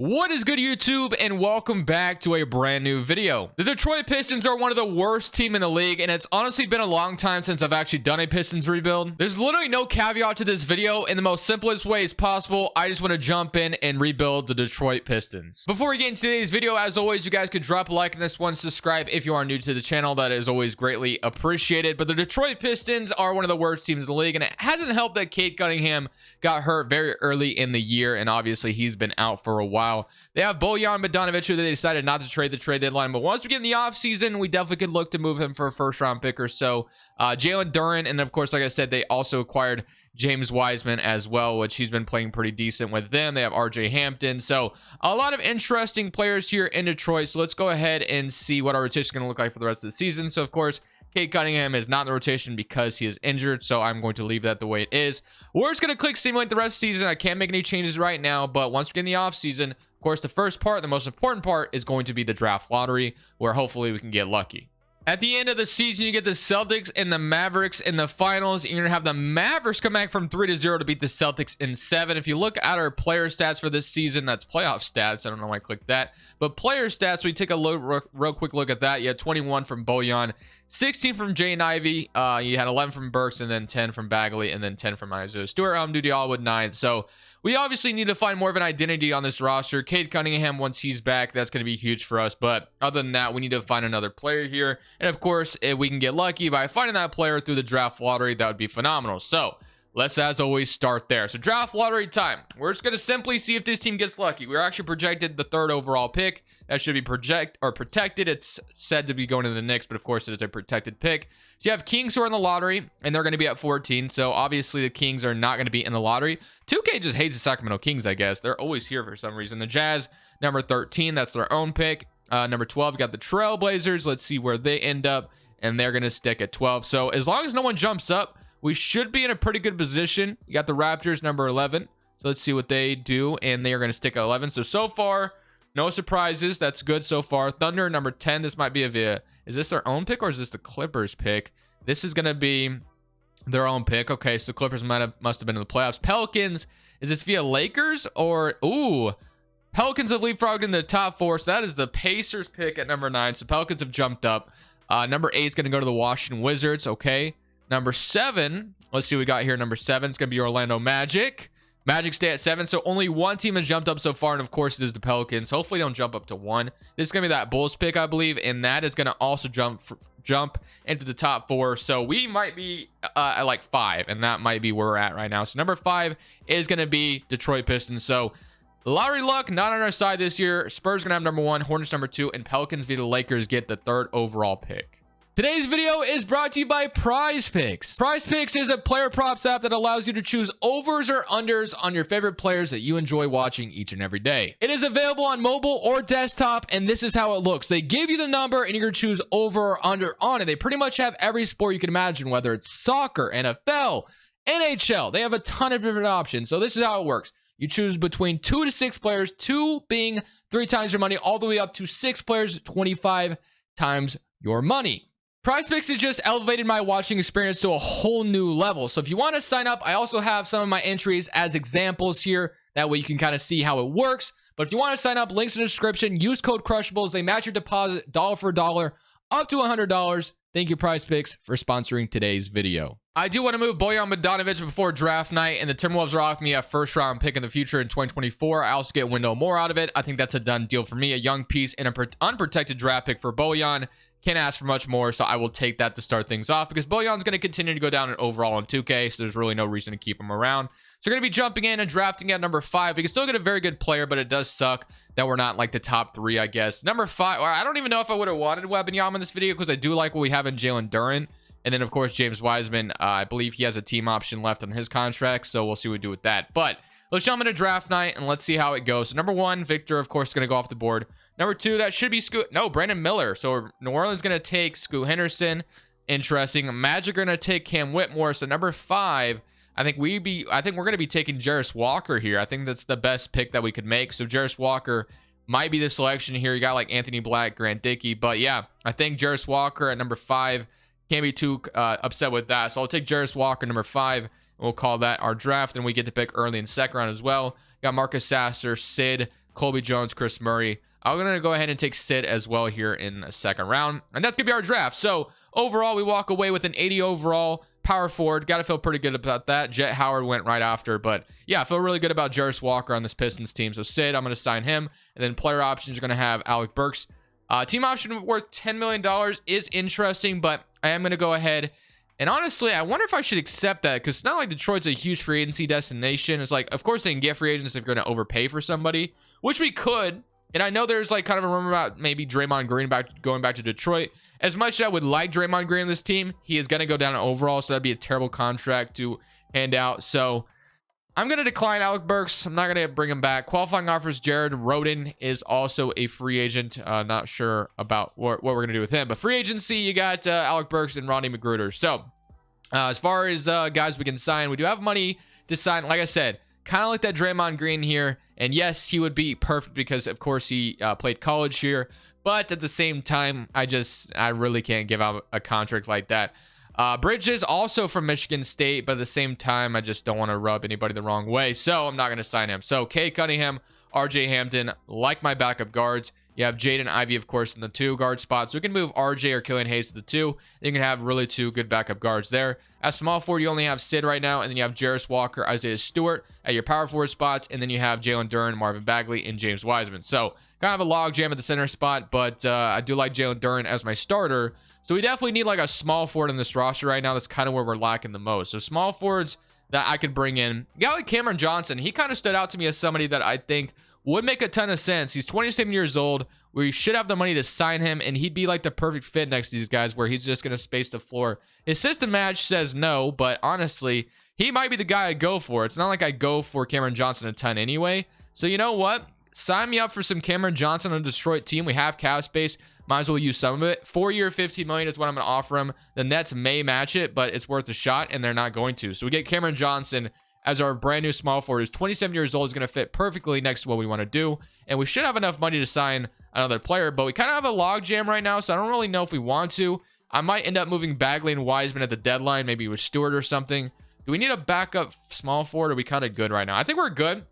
What is good, YouTube, and welcome back to a brand new video. The Detroit Pistons are one of the worst teams in the league, and it's honestly been a long time since I've actually done a Pistons rebuild. There's literally no caveat to this video. In the most simplest ways possible, I just want to jump in and rebuild the Detroit Pistons. Before we get into today's video, as always, you guys could drop a like on this one, subscribe if you are new to the channel. That is always greatly appreciated. But the Detroit Pistons are one of the worst teams in the league, and it hasn't helped that Cade Cunningham got hurt very early in the year, and obviously he's been out for a while. They have Bojan Bogdanovic, who they decided not to trade the trade deadline. But once we get in the offseason, we definitely could look to move him for a first-round pick or so. Jalen Duren, and of course, like I said, they also acquired James Wiseman as well, which he's been playing pretty decent with them. They have RJ Hampton. So a lot of interesting players here in Detroit. So let's go ahead and see what our rotation is going to look like for the rest of the season. So, of course, Cade Cunningham is not in the rotation because he is injured, so I'm going to leave that the way it is. We're just going to click simulate the rest of the season. I can't make any changes right now, but once we get in the offseason, of course, the first part, the most important part, is going to be the draft lottery, where hopefully we can get lucky. At the end of the season, you get the Celtics and the Mavericks in the finals. You're going to have the Mavericks come back from 3-0 to beat the Celtics in 7. If you look at our player stats for this season, that's playoff stats. I don't know why I clicked that. But player stats, we take a real quick look at that. You had 21 from Bojan, 16 from Jaden Ivey. You had 11 from Burks, and then 10 from Bagley, and then 10 from Isaiah Stewart. Diallo with 9. So we obviously need to find more of an identity on this roster. Cade Cunningham, once he's back, that's going to be huge for us. But other than that, we need to find another player here. And of course, if we can get lucky by finding that player through the draft lottery, that would be phenomenal. So let's, as always, start there. So draft lottery time. We're just going to simply see if this team gets lucky. We're actually projected the 3rd overall pick. That should be protected. It's said to be going to the Knicks, but of course it is a protected pick. So you have Kings who are in the lottery, and they're going to be at 14. So obviously the Kings are not going to be in the lottery. 2K just hates the Sacramento Kings, I guess. They're always here for some reason. The Jazz, number 13, that's their own pick. Number 12, you got the Trailblazers. Let's see where they end up, and they're going to stick at 12. So as long as no one jumps up, we should be in a pretty good position. You got the Raptors, number 11. So let's see what they do, and they are going to stick at 11. So far, no surprises. That's good so far. Thunder, number 10. This might be is this their own pick, or is this the Clippers pick? This is going to be their own pick. Okay, so Clippers must have been in the playoffs. Pelicans, is this via Lakers or... Ooh, Pelicans have leapfrogged in the top 4. So that is the Pacers pick at number 9. So Pelicans have jumped up. Number 8 is going to go to the Washington Wizards. Okay. Number 7, let's see what we got here. Number 7 is going to be Orlando Magic. Magic stay at 7. So only one team has jumped up so far, and of course it is the Pelicans. Hopefully they don't jump up to 1. This is going to be that Bulls pick, I believe, and that is going to also jump into the top 4. So we might be at like 5, and that might be where we're at right now. So number 5 is going to be Detroit Pistons. So lottery luck not on our side this year. Spurs going to have number 1, Hornets number 2, and Pelicans via the Lakers get the 3rd overall pick. Today's video is brought to you by Prize Picks. Prize Picks is a player props app that allows you to choose overs or unders on your favorite players that you enjoy watching each and every day. It is available on mobile or desktop, and this is how it looks. They give you the number, and you're going to choose over or under on it. They pretty much have every sport you can imagine, whether it's soccer, NFL, NHL. They have a ton of different options. So this is how it works. You choose between 2 to 6 players, 2 being 3 times your money, all the way up to 6 players, 25 times your money. Prize Picks has just elevated my watching experience to a whole new level. So if you want to sign up, I also have some of my entries as examples here. That way you can kind of see how it works. But if you want to sign up, links in the description. Use code Crushables. They match your deposit dollar for dollar up to $100. Thank you, Prize Picks, for sponsoring today's video. I do want to move Bojan Bogdanovic before draft night, and the Timberwolves are offering me a first-round pick in the future in 2024. I also get Wendell Moore out of it. I think that's a done deal for me. A young piece and an unprotected draft pick for Bojan. Can't ask for much more, so I will take that to start things off because Bojan's going to continue to go down in overall in 2K, so there's really no reason to keep him around. So we're going to be jumping in and drafting at number 5. We can still get a very good player, but it does suck that we're not like the top 3, I guess. Number 5, I don't even know if I would have wanted Wembanyama in this video because I do like what we have in Jalen Duren. And then, of course, James Wiseman, I believe he has a team option left on his contract, so we'll see what we do with that. But let's jump into draft night, and let's see how it goes. So number 1, Victor, of course, is going to go off the board. Number 2, that should be Brandon Miller. So New Orleans going to take Scoot Henderson. Interesting. Magic are going to take Cam Whitmore. So number 5, I think we're going to be taking Jarris Walker here. I think that's the best pick that we could make. So Jarris Walker might be the selection here. You got like Anthony Black, Grant Dickey. But yeah, I think Jarris Walker at number 5. Can't be too upset with that. So I'll take Jarris Walker number 5. We'll call that our draft, and we get to pick early in the 2nd round as well. Got Marcus Sasser, Sid, Colby Jones, Chris Murray. I'm going to go ahead and take Sid as well here in the second round. And that's going to be our draft. So overall, we walk away with an 80 overall power forward. Got to feel pretty good about that. Jet Howard went right after. But yeah, I feel really good about Jarris Walker on this Pistons team. So Sid, I'm going to sign him. And then player options are going to have Alec Burks. Team option worth $10 million is interesting, but I am going to go ahead. And honestly, I wonder if I should accept that, because it's not like Detroit's a huge free agency destination. It's like, of course, they can get free agents if you're going to overpay for somebody, which we could. And I know there's like kind of a rumor about maybe Draymond Green going back to Detroit. As much as I would like Draymond Green on this team, he is going to go down overall, so that'd be a terrible contract to hand out. So I'm going to decline Alec Burks. I'm not going to bring him back. Qualifying offers, Jared Roden is also a free agent. Not sure about what we're going to do with him. But free agency, you got Alec Burks and Rodney McGruder. So as far as guys we can sign, we do have money to sign. Like I said, kind of like that Draymond Green here. And yes, he would be perfect because, of course, he played college here. But at the same time, I really can't give out a contract like that. Bridges also from Michigan State, but at the same time, I just don't want to rub anybody the wrong way, so I'm not going to sign him. So Cade Cunningham, RJ Hampton, like my backup guards. You have Jaden Ivey, of course, in the 2 guard spots. So we can move RJ or Killian Hayes to the 2. You can have really 2 good backup guards there. At small forward, you only have Sid right now, and then you have Jarris Walker, Isaiah Stewart at your power forward spots, and then you have Jalen Duren, Marvin Bagley, and James Wiseman. So kind of a log jam at the center spot, but I do like Jalen Duren as my starter. So we definitely need like a small forward in this roster right now. That's kind of where we're lacking the most. So small forwards that I could bring in. A guy like Cameron Johnson, he kind of stood out to me as somebody that I think would make a ton of sense. He's 27 years old. We should have the money to sign him, and he'd be like the perfect fit next to these guys where he's just going to space the floor. His system match says no, but honestly, he might be the guy I go for. It's not like I go for Cameron Johnson a ton anyway. So you know what? Sign me up for some Cameron Johnson on a Detroit team. We have cap space. Might as well use some of it. 4-year, $15 million is what I'm going to offer him. The Nets may match it, but it's worth a shot, and they're not going to. So we get Cameron Johnson as our brand new small forward. Who's 27 years old. Is going to fit perfectly next to what we want to do. And we should have enough money to sign another player, but we kind of have a log jam right now, so I don't really know if we want to. I might end up moving Bagley and Wiseman at the deadline, maybe with Stewart or something. Do we need a backup small forward, or are we kind of good right now? I think we're good.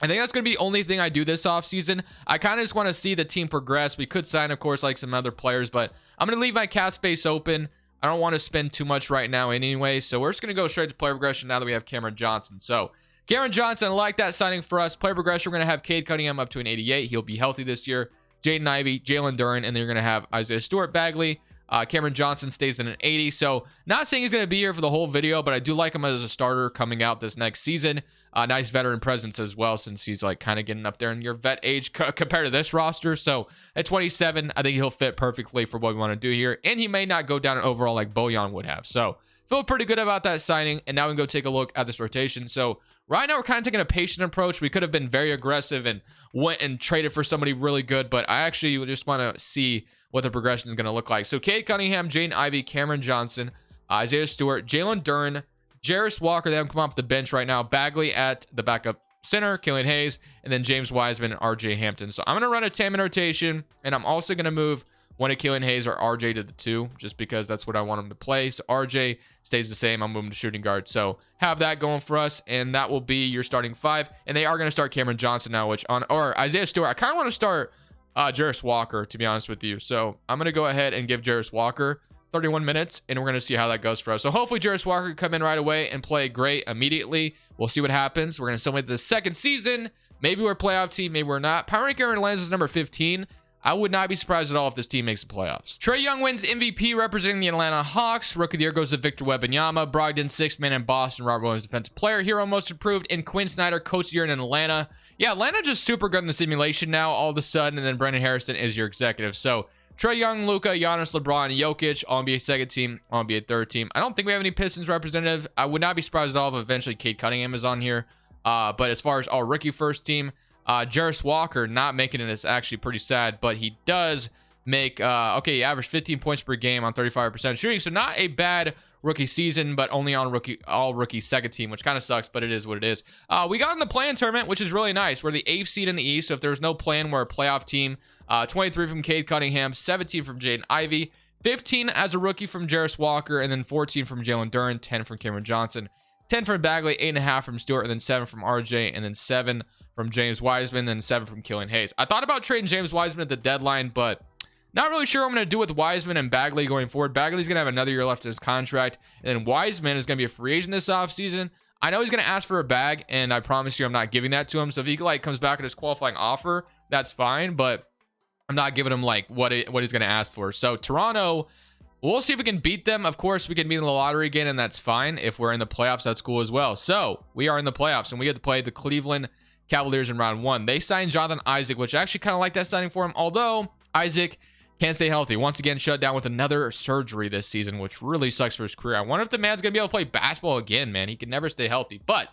I think that's going to be the only thing I do this offseason. I kind of just want to see the team progress. We could sign, of course, like some other players, but I'm going to leave my cap space open. I don't want to spend too much right now anyway, so we're just going to go straight to player progression now that we have Cameron Johnson. So Cameron Johnson, I like that signing for us. Player progression, we're going to have Cade Cunningham up to an 88. He'll be healthy this year. Jaden Ivey, Jalen Duren, and then you're going to have Isaiah Stewart, Bagley. Cameron Johnson stays in an 80. So not saying he's going to be here for the whole video, but I do like him as a starter coming out this next season. Nice veteran presence as well, since he's like kind of getting up there in your vet age compared to this roster. So at 27, I think he'll fit perfectly for what we want to do here. And he may not go down overall like Bojan would have. So feel pretty good about that signing. And now we can go take a look at this rotation. So right now we're kind of taking a patient approach. We could have been very aggressive and went and traded for somebody really good, but I actually just want to see what the progression is going to look like. So Cade Cunningham, Jaden Ivey, Cameron Johnson, Isaiah Stewart, Jalen Duren, Jarris Walker, they haven't come off the bench right now, Bagley at the backup center, Killian Hayes, and then James Wiseman and RJ Hampton. So I'm going to run a 10-man rotation, and I'm also going to move one of Killian Hayes or RJ to the 2, just because that's what I want him to play. So RJ stays the same. I'm moving to shooting guard. So have that going for us, and that will be your starting 5. And they are going to start Cameron Johnson now, or Isaiah Stewart. I kind of want to start Jarris Walker, to be honest with you. So I'm going to go ahead and give Jarris Walker 31 minutes, and we're going to see how that goes for us. So hopefully Jarris Walker can come in right away and play great immediately. We'll see what happens. We're going to simulate the second season. Maybe we're a playoff team, maybe we're not. Power rank Aaron Lands is number 15. I would not be surprised at all if this team makes the playoffs. Trae Young wins MVP representing the Atlanta Hawks. Rookie of the Year goes to Victor Wembanyama. Brogdon, 6th man in Boston. Robert Williams, Defensive Player. Hero Most Improved. And Quinn Snyder, Coach of the Year in Atlanta. Yeah, Atlanta just super good in the simulation now all of a sudden. And then Brendan Harrison is your executive. So Trae Young, Luka, Giannis, LeBron, Jokic, all NBA second team, all NBA third team. I don't think we have any Pistons representative. I would not be surprised at all if eventually Cade Cunningham is on here. But as far as all rookie first team, Jarris Walker not making it is actually pretty sad, but he does make, okay, he averaged 15 points per game on 35% shooting. So not a bad rookie season, but only on all rookie second team, which kind of sucks, but it is what it is. We got in the play-in tournament, which is really nice. We're the 8th seed in the East, so if there's no play-in, we're a playoff team. 23 from Cade Cunningham, 17 from Jaden Ivey, 15 as a rookie from Jarris Walker, and then 14 from Jalen Duren, 10 from Cameron Johnson, 10 from Bagley, 8.5 from Stewart, and then 7 from RJ, and then 7 from James Wiseman and 7 from Killian Hayes. I thought about trading James Wiseman at the deadline, but not really sure what I'm going to do with Wiseman and Bagley going forward. Bagley's going to have another year left in his contract, and then Wiseman is going to be a free agent this offseason. I know he's going to ask for a bag, and I promise you I'm not giving that to him. So if he like comes back at his qualifying offer, that's fine, but I'm not giving him like what he's going to ask for. So Toronto, we'll see if we can beat them. Of course, we can beat in the lottery again, and that's fine. If we're in the playoffs, that's cool as well. So we are in the playoffs, and we get to play the Cleveland Cavaliers in round 1. They signed Jonathan Isaac, which I actually kind of like that signing for him, although Isaac can't stay healthy. Once again, shut down with another surgery this season, which really sucks for his career. I wonder if the man's going to be able to play basketball again, man. He can never stay healthy. But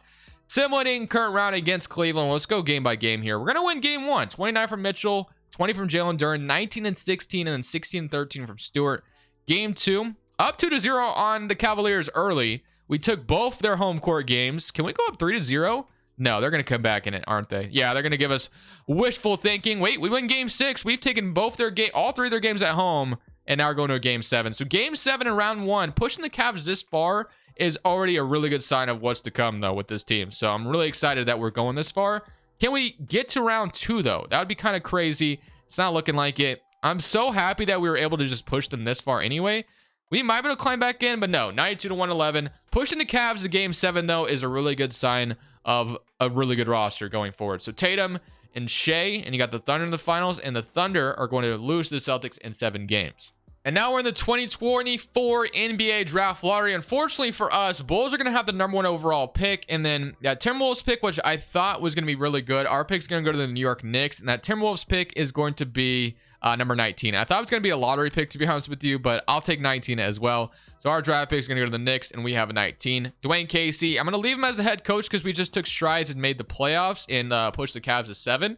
simulating current round against Cleveland, let's go game by game here. We're going to win game 1. 29 from Mitchell, 20 from Jalen Duren, 19 and 16, and then 16 and 13 from Stewart. Game 2, up 2-0 on the Cavaliers early. We took both their home court games. Can we go up 3-0? No, they're going to come back in it, aren't they? Yeah, they're going to give us wishful thinking. Wait, we win game 6. We've taken all 3 of their games at home, and now we're going to a game 7. So game 7 in round 1, pushing the Cavs this far is already a really good sign of what's to come, though, with this team. So I'm really excited that we're going this far. Can we get to round 2, though? That would be kind of crazy. It's not looking like it. I'm so happy that we were able to just push them this far anyway. We might be able to climb back in, but no, 92-111. Pushing the Cavs to game 7, though, is a really good sign of a really good roster going forward. So Tatum and Shea, and you got the Thunder in the finals, and the Thunder are going to lose to the Celtics in 7 games. And now we're in the 2024 NBA Draft Lottery. Unfortunately for us, Bulls are going to have the #1 overall pick, and then that Timberwolves pick, which I thought was going to be really good. Our pick's going to go to the New York Knicks, and that Timberwolves pick is going to be number 19. I thought it was going to be a lottery pick, to be honest with you, but I'll take 19 as well. So our draft pick is going to go to the Knicks, and we have a 19. Dwayne Casey, I'm going to leave him as the head coach because we just took strides and made the playoffs and pushed the Cavs to 7.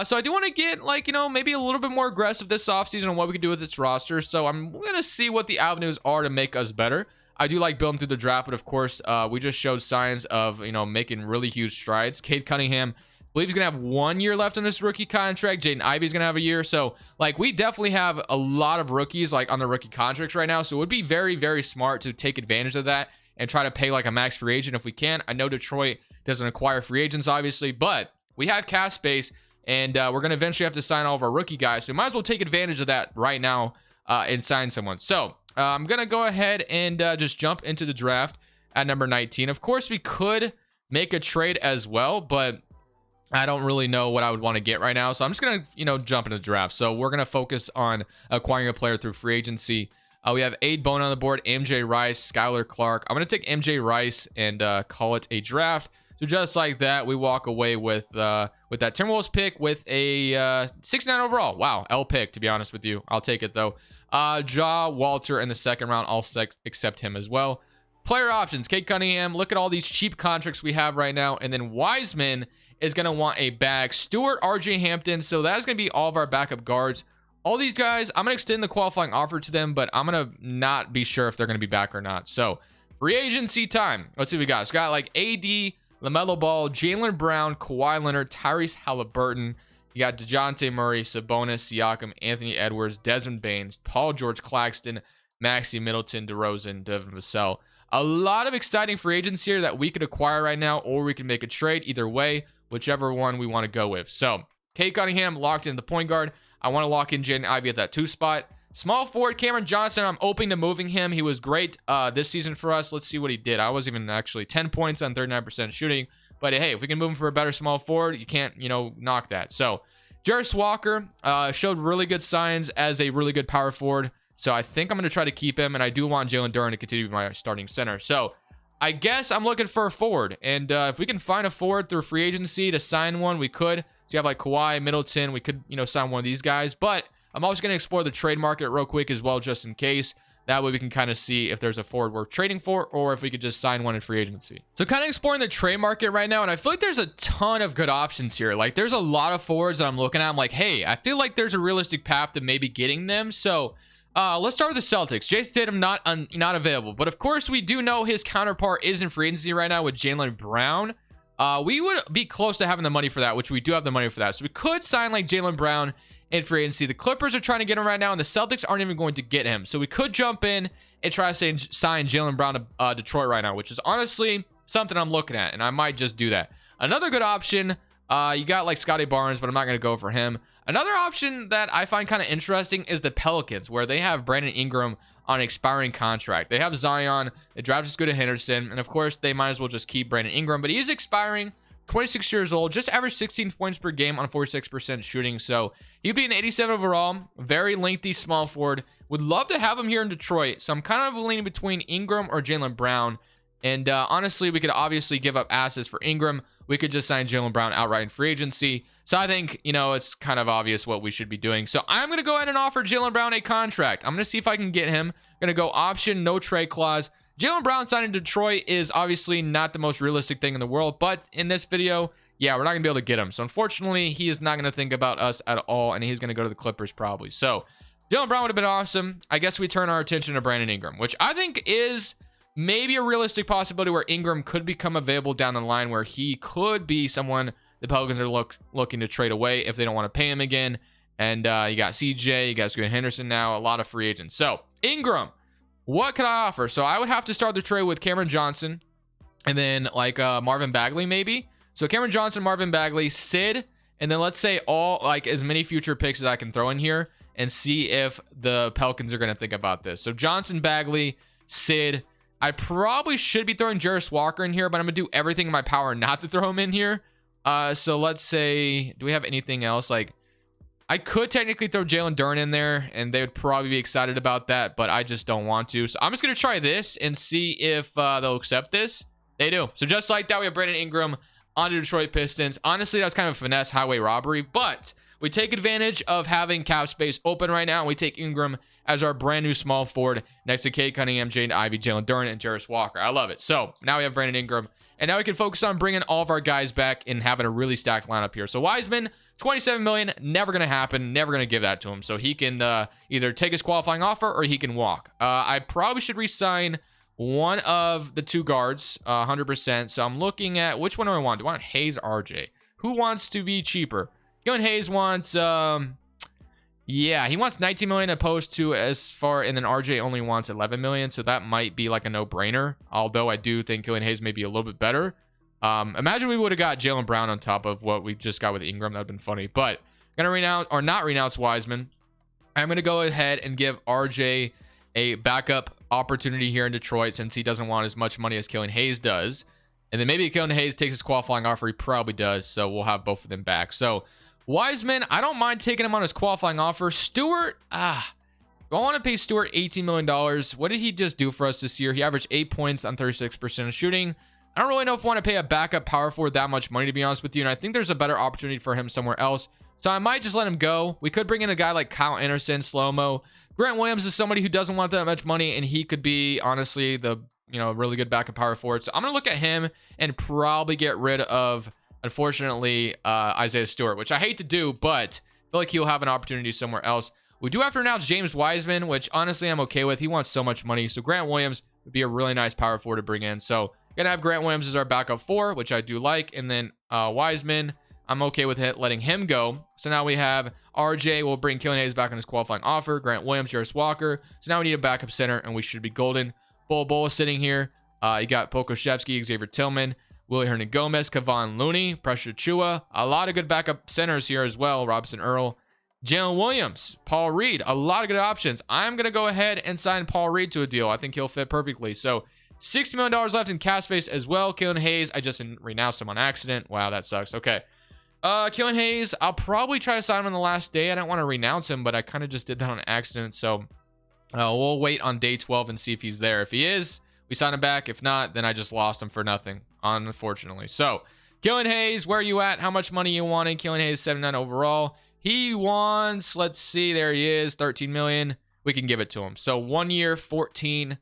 So I do want to get, like, you know, maybe a little bit more aggressive this offseason on what we can do with this roster. So I'm going to see what the avenues are to make us better. I do like building through the draft, but of course, we just showed signs of, you know, making really huge strides. Cade Cunningham, I believe he's going to have 1 year left on this rookie contract. Jaden Ivey's going to have a year. So, like, we definitely have a lot of rookies, like, on the rookie contracts right now. So it would be very, very smart to take advantage of that and try to pay, like, a max free agent if we can. I know Detroit doesn't acquire free agents, obviously, but we have cap space. And we're going to eventually have to sign all of our rookie guys. So we might as well take advantage of that right now and sign someone. So I'm going to go ahead and just jump into the draft at number 19. Of course, we could make a trade as well, but I don't really know what I would want to get right now. So I'm just going to, you know, jump into the draft. So we're going to focus on acquiring a player through free agency. We have Aid Bone on the board, MJ Rice, Skylar Clark. I'm going to take MJ Rice and call it a draft. So just like that, we walk away with that Timberwolves pick with a 69 overall. Wow, L pick, to be honest with you. I'll take it, though. Ja Walter in the 2nd round. I'll accept him as well. Player options, Cade Cunningham. Look at all these cheap contracts we have right now. And then Wiseman is going to want a bag. Stewart, RJ Hampton. So that is going to be all of our backup guards. All these guys, I'm going to extend the qualifying offer to them, but I'm going to not be sure if they're going to be back or not. So free agency time. Let's see what we got. So we got like AD, LaMelo Ball, Jaylen Brown, Kawhi Leonard, Tyrese Halliburton. You got DeJounte Murray, Sabonis, Siakam, Anthony Edwards, Desmond Baines, Paul George Claxton, Maxey Middleton, DeRozan, Devin Vassell. A lot of exciting free agents here that we could acquire right now, or we can make a trade. Either way, whichever one we want to go with. So Cade Cunningham locked in the point guard. I want to lock in Jaden Ivey at that 2 spot. Small forward, Cameron Johnson, I'm open to moving him. He was great this season for us. Let's see what he did. I was even actually 10 points on 39% shooting. But hey, if we can move him for a better small forward, you can't, you know, knock that. So Jarris Walker showed really good signs as a really good power forward. So I think I'm going to try to keep him. And I do want Jalen Duren to continue to be my starting center. So I guess I'm looking for a forward. And if we can find a forward through free agency to sign one, we could. So you have like Kawhi, Middleton. We could, you know, sign one of these guys. But I'm also going to explore the trade market real quick as well, just in case. That way we can kind of see if there's a forward worth trading for, or if we could just sign one in free agency. So kind of exploring the trade market right now, and I feel like there's a ton of good options here. Like there's a lot of forwards that I'm looking at. I'm like, hey, I feel like there's a realistic path to maybe getting them. So let's start with the Celtics. Jason Tatum not available, but of course we do know his counterpart is in free agency right now with Jaylen Brown. We would be close to having the money for that, which we do have the money for that. So we could sign like Jaylen Brown in free agency. The Clippers are trying to get him right now, and the Celtics aren't even going to get him. So we could jump in and try to sign Jaylen Brown to Detroit right now, which is honestly something I'm looking at, and I might just do that. Another good option You got like Scotty Barnes, but I'm not going to go for him. Another option that I find kind of interesting is the Pelicans, where they have Brandon Ingram on an expiring contract. They have Zion, they drafted Scooter Henderson, and of course they might as well just keep Brandon Ingram, but he is expiring, 26 years old, just averaged 16 points per game on 46% shooting, so he'd be an 87 overall, very lengthy small forward. Would love to have him here in Detroit, so I'm kind of leaning between Ingram or Jaylen Brown, and honestly, we could obviously give up assets for Ingram. We could just sign Jaylen Brown outright in free agency. So I think, you know, it's kind of obvious what we should be doing. So I'm going to go ahead and offer Jaylen Brown a contract. I'm going to see if I can get him. I'm going to go option, no trade clause. Jaylen Brown signing Detroit is obviously not the most realistic thing in the world, but in this video, yeah, we're not going to be able to get him. So unfortunately, he is not going to think about us at all, and he's going to go to the Clippers probably. So Jaylen Brown would have been awesome. I guess we turn our attention to Brandon Ingram, which I think is maybe a realistic possibility where Ingram could become available down the line, where he could be someone the Pelicans are looking to trade away if they don't want to pay him again. And you got CJ, you got Scooter Henderson now, a lot of free agents. So Ingram, what could I offer? So I would have to start the trade with Cameron Johnson and then like Marvin Bagley maybe. So Cameron Johnson, Marvin Bagley, Sid, and then let's say all like as many future picks as I can throw in here and see if the Pelicans are going to think about this. So Johnson, Bagley, Sid. I probably should be throwing Jarris Walker in here, but I'm going to do everything in my power not to throw him in here. So let's say, do we have anything else? Like, I could technically throw Jalen Duren in there, and they would probably be excited about that, but I just don't want to. So I'm just going to try this and see if they'll accept this. They do. So just like that, we have Brandon Ingram on the Detroit Pistons. Honestly, that's kind of a finesse highway robbery, but we take advantage of having cap space open right now, and we take Ingram as our brand new small forward next to Cade Cunningham, Jaden Ivey, Jalen Duren, and Jarris Walker. I love it. So now we have Brandon Ingram, and now we can focus on bringing all of our guys back and having a really stacked lineup here. So Wiseman, 27 million, never going to happen. Never going to give that to him. So he can either take his qualifying offer or he can walk. I probably should re-sign one of the two guards, 100%. So I'm looking at which one do I want? Do I want Hayes or RJ? Who wants to be cheaper? Going Hayes wants, yeah, he wants 19 million opposed to as far, and then RJ only wants 11 million. So that might be like a no-brainer. Although I do think Killian Hayes may be a little bit better. Imagine we would have got Jaylen Brown on top of what we just got with Ingram. That would have been funny. But I'm going to renounce, or not renounce Wiseman. I'm going to go ahead and give RJ a backup opportunity here in Detroit since he doesn't want as much money as Killian Hayes does. And then maybe Killian Hayes takes his qualifying offer. He probably does. So we'll have both of them back. So Wiseman, I don't mind taking him on his qualifying offer. Stewart, I want to pay Stewart $18 million. What did he just do for us this year? He averaged 8 points on 36% of shooting. I don't really know if I want to pay a backup power forward that much money, to be honest with you. And I think there's a better opportunity for him somewhere else. So I might just let him go. We could bring in a guy like Kyle Anderson, slow-mo. Grant Williams is somebody who doesn't want that much money, and he could be, honestly, the really good backup power forward. So I'm going to look at him and probably get rid of, unfortunately, Isaiah Stewart, which I hate to do, but I feel like he'll have an opportunity somewhere else. We do have to announce James Wiseman, which honestly I'm okay with. He wants so much money. So Grant Williams would be a really nice power forward to bring in. So gonna have Grant Williams as our backup 4, which I do like. And then Wiseman, I'm okay with letting him go. So now we have RJ. We'll bring Killian Hayes back on his qualifying offer. Grant Williams, Jarris Walker. So now we need a backup center, and we should be golden. Bol is sitting here. You got Pokusevski, Xavier Tillman, Willie Hernan-Gomez, Kevon Looney, Precious Chua. A lot of good backup centers here as well. Robinson Earl, Jalen Williams, Paul Reed. A lot of good options. I'm going to go ahead and sign Paul Reed to a deal. I think he'll fit perfectly. So $60 million left in cap space as well. Killian Hayes, I just renounced him on accident. Wow, that sucks. Okay. Killian Hayes, I'll probably try to sign him on the last day. I don't want to renounce him, but I kind of just did that on accident. So we'll wait on day 12 and see if he's there. If he is, we sign him back. If not, then I just lost him for nothing, unfortunately. So Killian Hayes, where are you at? How much money you wanting? Killian Hayes, 79 overall. He wants, let's see, there he is, 13 million. We can give it to him. So 1 year, 14.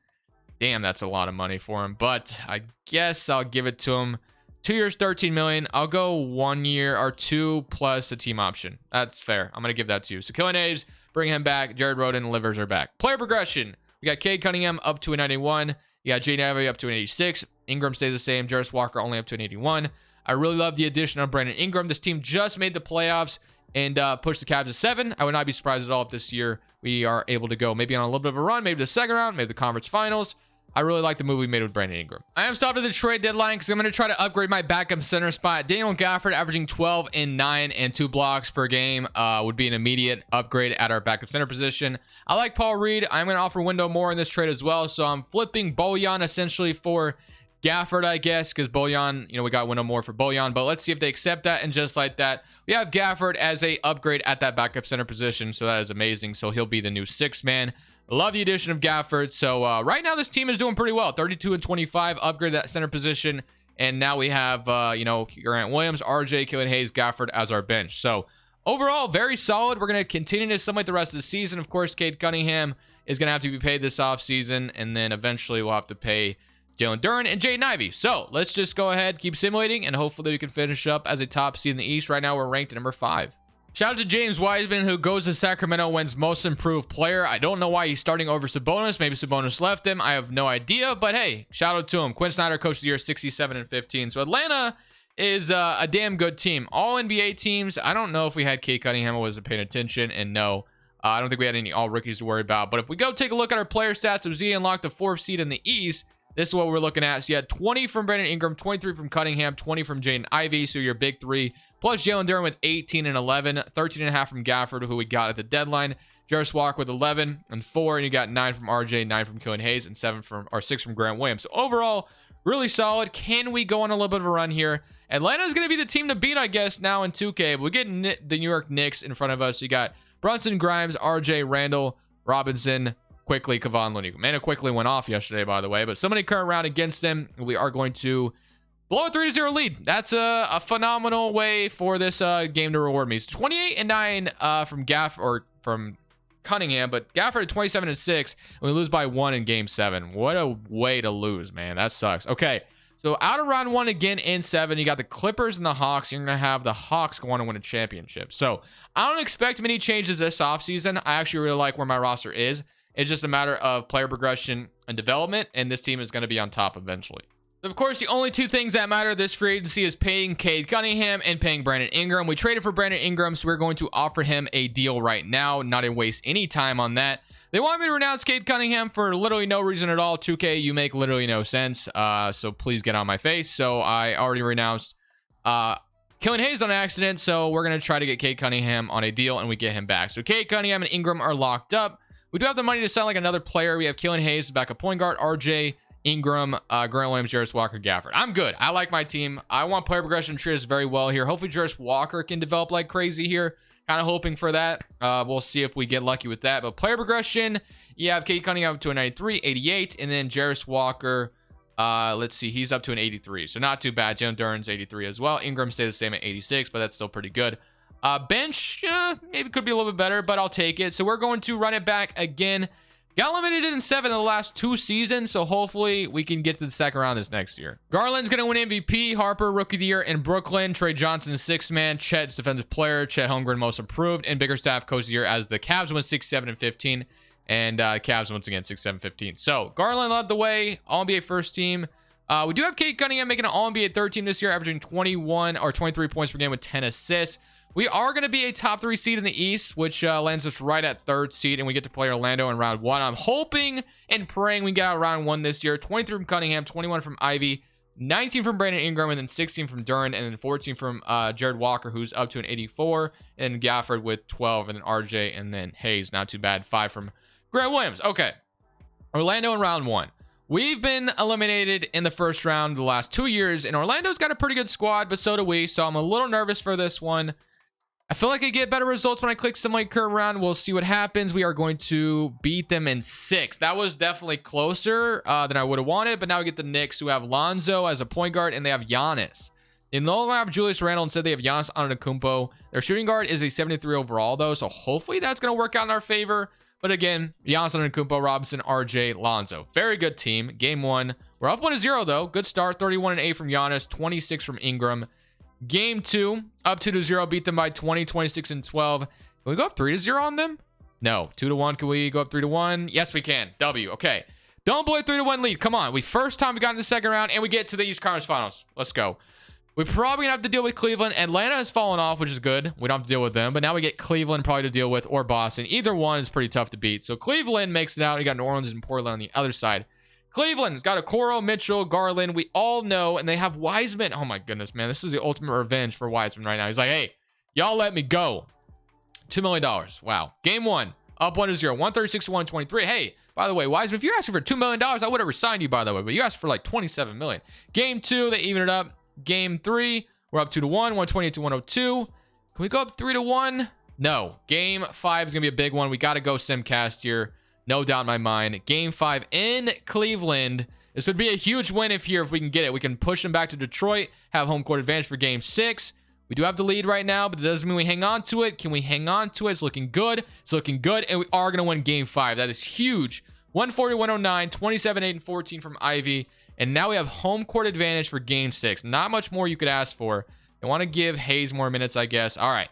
Damn, that's a lot of money for him, but I guess I'll give it to him. 2 years, 13 million. I'll go 1 year or 2 plus a team option. That's fair. I'm going to give that to you. So Killian Hayes, bring him back. Jared Rhoden and Livers are back. Player progression. We got Cade Cunningham up to a 91. You got Jaden Ivey up to an 86. Ingram stays the same. Jarris Walker only up to an 81. I really love the addition of Brandon Ingram. This team just made the playoffs and pushed the Cavs to 7. I would not be surprised at all if this year we are able to go maybe on a little bit of a run, maybe the second round, maybe the conference finals. I really like the move we made with Brandon Ingram. I am stopped at the trade deadline because I'm going to try to upgrade my backup center spot. Daniel Gafford averaging 12 and 9 and 2 blocks per game would be an immediate upgrade at our backup center position. I like Paul Reed. I'm going to offer Window more in this trade as well. So I'm flipping Bojan essentially for Gafford, I guess, because Bojan, you know, we got Window more for Bojan, but let's see if they accept that. And just like that, we have Gafford as a upgrade at that backup center position. So that is amazing. So he'll be the new 6th man. Love the addition of Gafford. So right now this team is doing pretty well. 32 and 25, upgrade that center position. And now we have, you know, Grant Williams, RJ, Killian Hayes, Gafford as our bench. So overall, very solid. We're going to continue to assimilate the rest of the season. Of course, Cade Cunningham is going to have to be paid this offseason. And then eventually we'll have to pay Jalen Duren and Jaden Ivey. So let's just go ahead, keep simulating, and hopefully we can finish up as a top seed in the East. Right now we're ranked at number 5. Shout out to James Wiseman, who goes to Sacramento, wins most improved player. I don't know why he's starting over Sabonis. Maybe Sabonis left him. I have no idea, but hey, shout out to him. Quinn Snyder, coach of the year, 67 and 15. So Atlanta is a damn good team. All NBA teams. I don't know if we had Cade Cunningham. I wasn't paying attention, and no, I don't think we had any all rookies to worry about. But if we go take a look at our player stats, it was he unlocked the 4th seed in the East. This is what we're looking at. So you had 20 from Brandon Ingram, 23 from Cunningham, 20 from Jaden Ivey. So your big 3. Plus Jalen Duren with 18 and 11, 13 and a half from Gafford, who we got at the deadline. Jarris Walker with 11 and 4, and you got 9 from RJ, 9 from Killian Hayes, and 6 from Grant Williams. So overall, really solid. Can we go on a little bit of a run here? Atlanta's going to be the team to beat, I guess, now in 2K. But we get the New York Knicks in front of us. So you got Brunson, Grimes, RJ, Randall, Robinson, Quickly, Kevon Looney. Mana Quickly went off yesterday, by the way. But somebody current round against them. We are going to blow a 3-0 lead. That's a phenomenal way for this game to reward me. It's 28 and 9 from Cunningham, but Gafford at 27 and 6. And we lose by 1 in game 7. What a way to lose, man. That sucks. Okay, so out of round 1 again in 7, you got the Clippers and the Hawks. You're gonna have the Hawks go on and win a championship. So I don't expect many changes this offseason. I actually really like where my roster is. It's just a matter of player progression and development, and this team is going to be on top eventually. Of course, the only 2 things that matter this free agency is paying Cade Cunningham and paying Brandon Ingram. We traded for Brandon Ingram, so we're going to offer him a deal right now, not to waste any time on that. They want me to renounce Cade Cunningham for literally no reason at all. 2K, you make literally no sense, so please get on my face. So I already renounced Killian Hayes on accident, so we're going to try to get Cade Cunningham on a deal, and we get him back. So Cade Cunningham and Ingram are locked up. We do have the money to sign like another player. We have Killian Hayes, backup point guard, RJ, Ingram, Grant Williams, Jarris Walker, Gafford. I'm good. I like my team. I want player progression to treat us very well here. Hopefully Jarris Walker can develop like crazy here. Kind of hoping for that. We'll see if we get lucky with that. But player progression, you have Cade Cunningham up to a 93, 88, and then Jarris Walker, let's see, he's up to an 83. So not too bad. Jalen Duren's 83 as well. Ingram stays the same at 86, but that's still pretty good. Bench, maybe could be a little bit better, but I'll take it. So we're going to run it back again. Got eliminated in 7 in the last 2 seasons, so hopefully we can get to the second round this next year. Garland's going to win MVP, Harper, Rookie of the Year in Brooklyn, Trey Johnson, 6th man, Chet's Defensive Player, Chet Holmgren, Most Improved, and Bickerstaff, Coach of the Year as the Cavs win 6, 7, and 15, and Cavs once again 6, 7, 15. So Garland led the way, All-NBA first team. We do have Cade Cunningham making an All-NBA third team this year, averaging 21 or 23 points per game with 10 assists. We are going to be a top 3 seed in the East, which lands us right at 3rd seed, and we get to play Orlando in round 1. I'm hoping and praying we get out of round 1 this year. 23 from Cunningham, 21 from Ivy, 19 from Brandon Ingram, and then 16 from Duren, and then 14 from Jared Walker, who's up to an 84, and Gafford with 12, and then RJ, and then Hayes, not too bad, 5 from Grant Williams. Okay, Orlando in round 1. We've been eliminated in the first round the last 2 years, and Orlando's got a pretty good squad, but so do we, so I'm a little nervous for this one. I feel like I get better results when I click simulate current round. We'll see what happens. We are going to beat them in 6. That was definitely closer than I would have wanted, but now we get the Knicks, who have Lonzo as a point guard, and they have Giannis. They no longer have Julius Randle. Instead, they have Giannis Antetokounmpo. Their shooting guard is a 73 overall, though, so hopefully that's going to work out in our favor. But again, Giannis Antetokounmpo, Robinson, RJ, Lonzo. Very good team. Game 1. We're up 1-0, though. Good start. 31-8 from Giannis, 26 from Ingram. Game 2, up 2-0, beat them by 20, 26 and 12. Can we go up 3-0 on them? No. 2-1. Can we go up 3-1? Yes, we can. W. Okay. Don't blow a 3-1 lead. Come on. First time we got in the second round, and we get to the East Conference Finals. Let's go. We're probably going to have to deal with Cleveland. Atlanta has fallen off, which is good. We don't have to deal with them. But now we get Cleveland probably to deal with, or Boston. Either one is pretty tough to beat. So Cleveland makes it out. You got New Orleans and Portland on the other side. Cleveland's got Okoro, Mitchell, Garland. We all know, and they have Wiseman. Oh my goodness, man. This is the ultimate revenge for Wiseman right now. He's like, hey, y'all let me go. $2 million. Wow. Game 1, up 1-0, 136 to 123. Hey, by the way, Wiseman, if you're asking for $2 million, I would have resigned you, by the way, but you asked for like $27 million. Game 2, they even it up. Game 3, we're up 2-1, 128 to 102. Can we go up 3-1? No. Game 5 is going to be a big one. We got to go Simcast here. No doubt in my mind. Game 5 in Cleveland. This would be a huge win if we can get it. We can push them back to Detroit, have home court advantage for Game 6. We do have the lead right now, but it doesn't mean we hang on to it. Can we hang on to it? It's looking good. It's looking good, and we are going to win Game 5. That is huge. 140-109, 27-8-14 from Ivy. And now we have home court advantage for Game 6. Not much more you could ask for. I want to give Hayes more minutes, I guess. All right.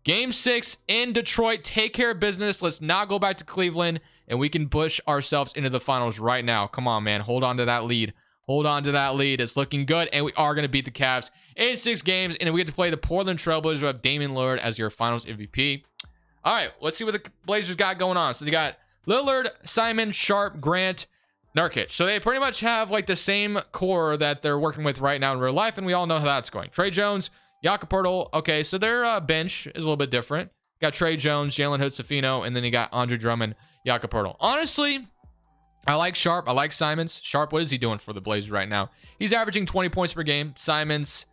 Game 6 in Detroit. Take care of business. Let's not go back to Cleveland, and we can push ourselves into the finals right now. Come on, man. Hold on to that lead. Hold on to that lead. It's looking good, and we are going to beat the Cavs in 6 games, and we get to play the Portland Trailblazers who have Damian Lillard as your finals MVP. All right, let's see what the Blazers got going on. So they got Lillard, Simon, Sharp, Grant, Nurkic. So they pretty much have like the same core that they're working with right now in real life, and we all know how that's going. Trey Jones, Jakob Poeltl. Okay, so their bench is a little bit different. Got Trey Jones, Jalen Hood-Schifino, and then you got Andre Drummond, Jakob Poeltl. Honestly, I like Sharp. I like Simons. Sharp, what is he doing for the Blazers right now? He's averaging 20 points per game. Simons,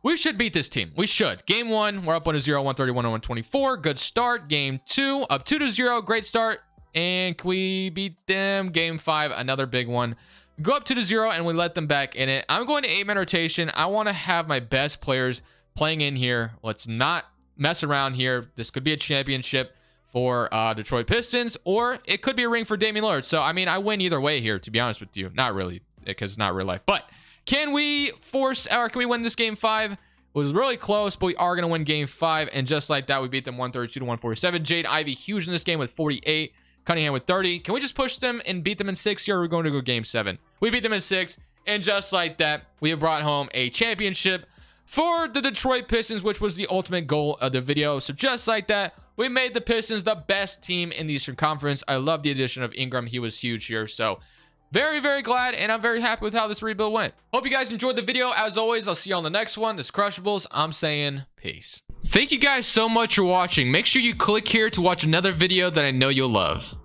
we should beat this team. We should. Game 1, we're up 1-0, 131-124. Good start. Game 2, up 2-0. Great start. And can we beat them? Game 5, another big one. Go up 2-0, and we let them back in it. I'm going to 8-man rotation. I want to have my best players playing in here. Let's not mess around here. This could be a championship for Detroit Pistons, or it could be a ring for Damian Lillard. So, I mean, I win either way here, to be honest with you. Not really, because it's not real life. But can we win this Game 5? It was really close, but we are going to win Game 5. And just like that, we beat them 132-147. Jade Ivey huge in this game with 48. Cunningham with 30. Can we just push them and beat them in 6 here, or are we going to go Game 7? We beat them in 6. And just like that, we have brought home a championship for the Detroit Pistons, which was the ultimate goal of the video. So just like that, we made the Pistons the best team in the Eastern Conference. I love the addition of Ingram. He was huge here. So very, very glad, and I'm very happy with how this rebuild went. Hope you guys enjoyed the video. As always, I'll see you on the next one. This is Crushables. I'm saying peace. Thank you guys so much for watching. Make sure you click here to watch another video that I know you'll love.